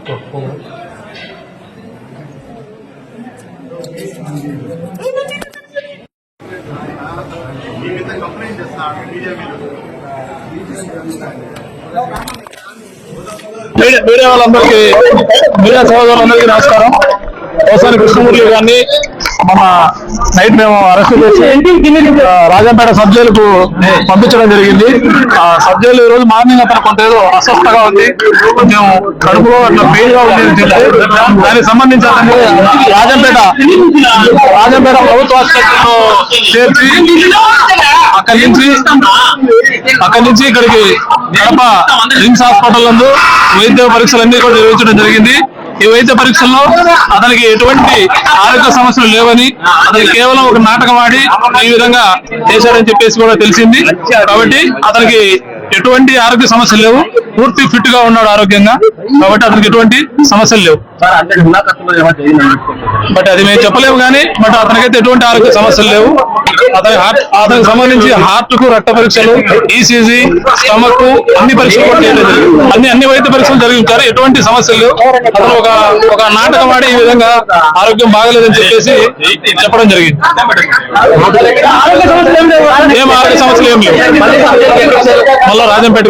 చెప్పు కంప్లైంట్ చేస్తాను media media వాళ్ళందరికీ, మీడియా సోదరులందరికీ నమస్కారం. పోసాని కృష్ణమూర్తి గారిని మన నైట్ మేము అరెస్ట్ చేసి రాజంపేట సబ్ జైలుకు పంపించడం జరిగింది. ఆ సబ్ జైలు ఈ రోజు మార్నింగ్ అతను కొంత ఏదో అస్వస్థగా ఉంది, కొంచెం కడుపులో అట్లా పెయిన్ గా ఉంది అని చెప్తే దానికి సంబంధించి అతను రాజంపేట ప్రభుత్వ ఆసుపత్రిలో చేర్చి అక్కడి నుంచి ఇక్కడికి కడప రిమ్స్ హాస్పిటల్ నందు వైద్య పరీక్షలన్నీ కూడా నిర్వహించడం జరిగింది. ఈ వైద్య పరీక్షల్లో అతనికి ఎటువంటి ఆరోగ్య సమస్యలు లేవని, అతనికి కేవలం ఒక నాటకం ఆడి ఈ విధంగా చేశాడని చెప్పేసి కూడా తెలిసింది. కాబట్టి అతనికి ఎటువంటి ఆరోగ్య సమస్యలు లేవు, పూర్తి ఫిట్ గా ఉన్నాడు ఆరోగ్యంగా. కాబట్టి అతనికి ఎటువంటి సమస్యలు లేవు. బట్ అది మేము చెప్పలేము కానీ బట్ అతనికైతే ఎటువంటి ఆరోగ్య సమస్యలు లేవు. అతనికి సంబంధించి హార్ట్ కు రక్త పరీక్షలు, ఈసీజీ, స్టమక్ అన్ని పరీక్షలు కూడా చేయలేదు. అన్ని వైద్య పరీక్షలు జరిగించారు, ఎటువంటి సమస్యలు లేవు. అతను ఒక నాటకం ఆడి ఈ విధంగా ఆరోగ్యం బాగలేదని చెప్పేసి చెప్పడం జరిగింది. ఏం ఆరోగ్య సమస్యలు ఏం లేవు. మళ్ళా రాజంపేట